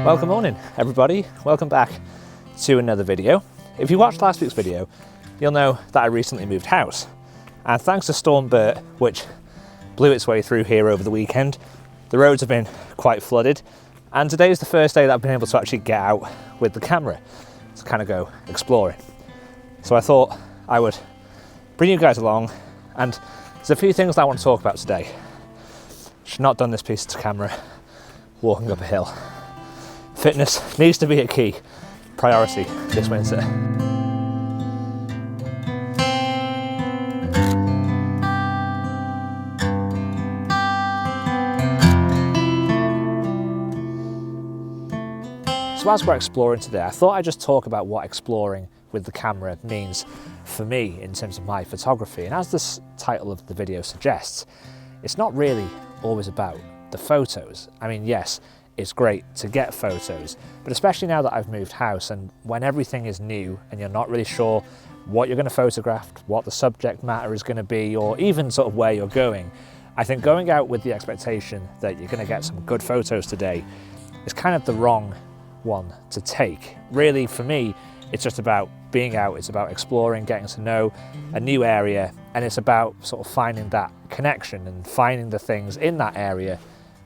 Well, good morning everybody, welcome back to another video. If you watched last week's video, you'll know that I recently moved house. And thanks to Storm Bert, which blew its way through here over the weekend, the roads have been quite flooded. And today is the first day that I've been able to actually get out with the camera to kind of go exploring. So I thought I would bring you guys along, and there's a few things that I want to talk about today. Should not done this piece to camera walking up a hill. Fitness needs to be a key priority this winter. So as we're exploring today, I thought I'd just talk about what exploring with the camera means for me in terms of my photography. And as this title of the video suggests, it's not really always about the photos. I mean, yes, it's great to get photos, but especially now that I've moved house and when everything is new and you're not really sure what you're going to photograph, what the subject matter is going to be, or even sort of where you're going, I think going out with the expectation that you're going to get some good photos today is kind of the wrong one to take. Really, for me, it's just about being out, it's about exploring, getting to know a new area, and it's about sort of finding that connection and finding the things in that area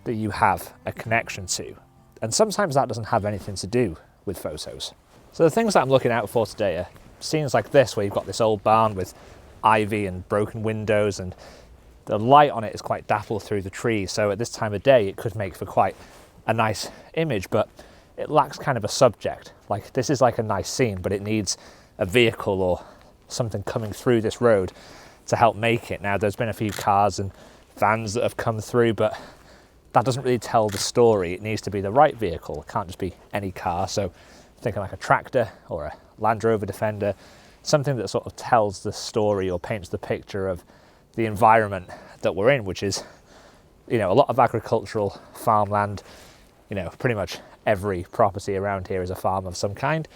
that you have a connection to. And sometimes that doesn't have anything to do with photos. So the things that I'm looking out for today are scenes like this, where you've got this old barn with ivy and broken windows, and the light on it is quite dappled through the trees. So at this time of day, it could make for quite a nice image, but it lacks kind of a subject. Like, this is like a nice scene, but it needs a vehicle or something coming through this road to help make it. Now, there's been a few cars and vans that have come through, but that doesn't really tell the story. It needs to be the right vehicle. It can't just be any car. So thinking like a tractor or a Land Rover Defender, something that sort of tells the story or paints the picture of the environment that we're in, which is, you know, a lot of agricultural farmland. You know, pretty much every property around here is a farm of some kind.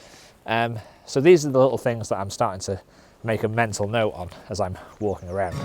So these are the little things that I'm starting to make a mental note on as I'm walking around.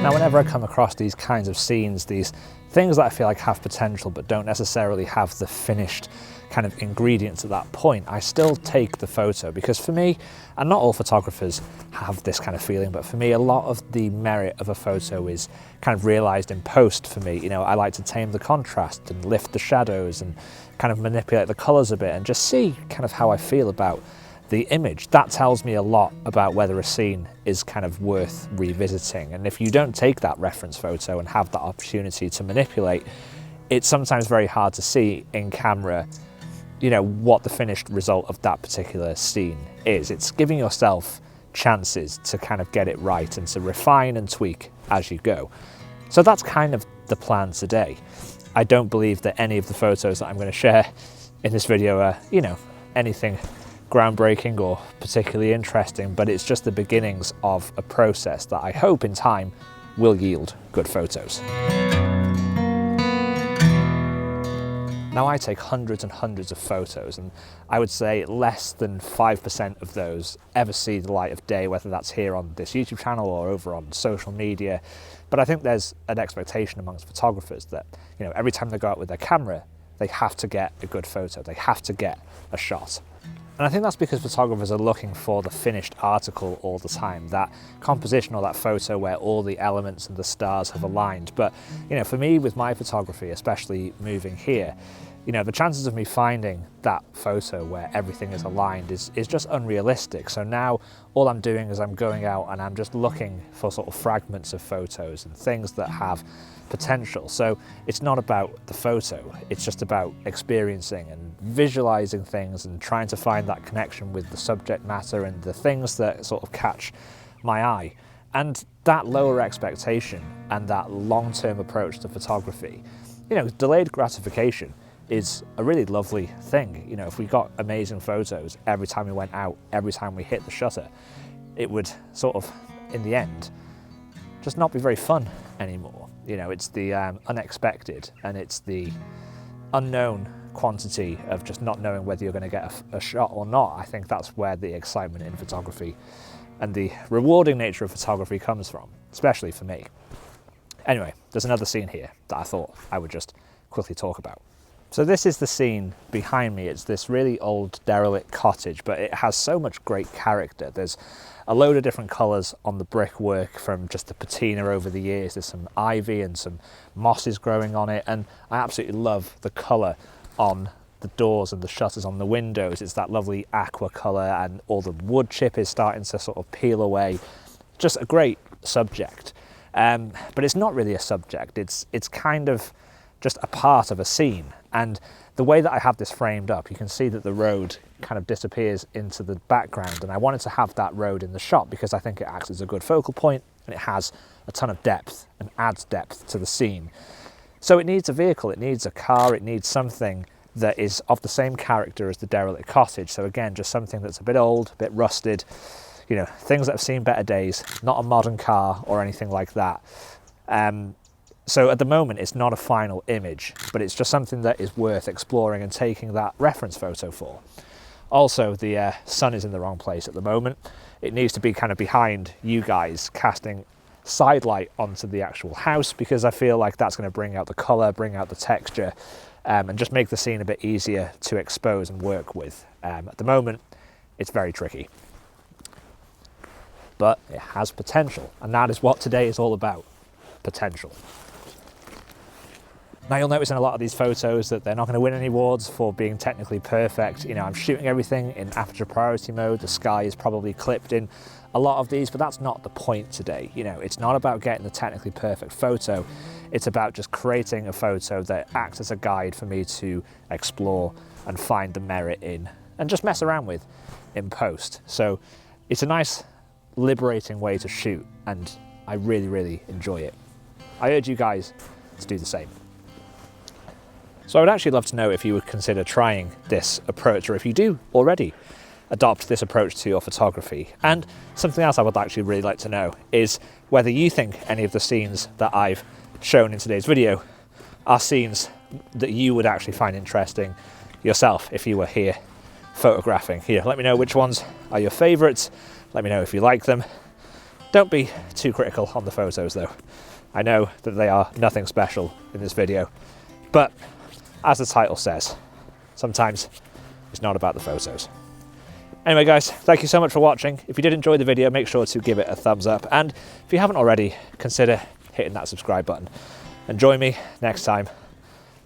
Now, whenever I come across these kinds of scenes, these things that I feel like have potential but don't necessarily have the finished kind of ingredients at that point, I still take the photo, because for me, and not all photographers have this kind of feeling, but for me, a lot of the merit of a photo is kind of realized in post for me. You know, I like to tame the contrast and lift the shadows and kind of manipulate the colors a bit and just see kind of how I feel about the image. That tells me a lot about whether a scene is kind of worth revisiting. And if you don't take that reference photo and have that opportunity to manipulate, it's sometimes very hard to see in camera, you know, what the finished result of that particular scene is. It's giving yourself chances to kind of get it right and to refine and tweak as you go. So that's kind of the plan today. I don't believe that any of the photos that I'm going to share in this video are, you know, anything groundbreaking or particularly interesting, but it's just the beginnings of a process that I hope in time will yield good photos. Now, I take hundreds and hundreds of photos, and I would say less than 5% of those ever see the light of day, whether that's here on this YouTube channel or over on social media. But I think there's an expectation amongst photographers that, you know, every time they go out with their camera, they have to get a good photo, they have to get a shot. And I think that's because photographers are looking for the finished article all the time, that composition or that photo where all the elements and the stars have aligned. But, you know, for me with my photography, especially moving here, you know, the chances of me finding that photo where everything is aligned is just unrealistic. So now all I'm doing is I'm going out and I'm just looking for sort of fragments of photos and things that have potential. So it's not about the photo, it's just about experiencing and visualizing things and trying to find that connection with the subject matter and the things that sort of catch my eye. And that lower expectation and that long-term approach to photography, you know, delayed gratification is a really lovely thing. You know, if we got amazing photos every time we went out, every time we hit the shutter, it would sort of, in the end, just not be very fun anymore. You know, it's the unexpected and it's the unknown quantity of just not knowing whether you're going to get a shot or not. I think that's where the excitement in photography and the rewarding nature of photography comes from, especially for me. Anyway, there's another scene here that I thought I would just quickly talk about. So this is the scene behind me. It's this really old derelict cottage, but it has so much great character. There's a load of different colours on the brickwork from just the patina over the years. There's some ivy and some mosses growing on it, and I absolutely love the colour on the doors and the shutters on the windows. It's that lovely aqua colour, and all the wood chip is starting to sort of peel away. Just a great subject, but it's not really a subject. It's kind of just a part of a scene. And the way that I have this framed up, you can see that the road kind of disappears into the background, and I wanted to have that road in the shot because I think it acts as a good focal point, and it has a ton of depth and adds depth to the scene. So it needs a vehicle, it needs a car, it needs something that is of the same character as the derelict cottage. So again, just something that's a bit old, a bit rusted, you know, things that have seen better days, not a modern car or anything like that. So at the moment, it's not a final image, but it's just something that is worth exploring and taking that reference photo for. Also, the sun is in the wrong place at the moment. It needs to be kind of behind you guys, casting side light onto the actual house, because I feel like that's going to bring out the colour, bring out the texture, and just make the scene a bit easier to expose and work with. At the moment, it's very tricky, but it has potential, and that is what today is all about, potential. Now you'll notice in a lot of these photos that they're not going to win any awards for being technically perfect. You know, I'm shooting everything in aperture priority mode. The sky is probably clipped in a lot of these, but that's not the point today. You know, it's not about getting the technically perfect photo. It's about just creating a photo that acts as a guide for me to explore and find the merit in and just mess around with in post. So it's a nice, liberating way to shoot, and I really, really enjoy it. I urge you guys to do the same. So I would actually love to know if you would consider trying this approach, or if you do already adopt this approach to your photography. And something else I would actually really like to know is whether you think any of the scenes that I've shown in today's video are scenes that you would actually find interesting yourself if you were here photographing. Here, let me know which ones are your favourites. Let me know if you like them. Don't be too critical on the photos though. I know that they are nothing special in this video, but as the title says, sometimes it's not about the photos. Anyway guys, thank you so much for watching. If you did enjoy the video, make sure to give it a thumbs up, and if you haven't already, consider hitting that subscribe button, and join me next time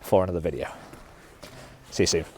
for another video. See you soon.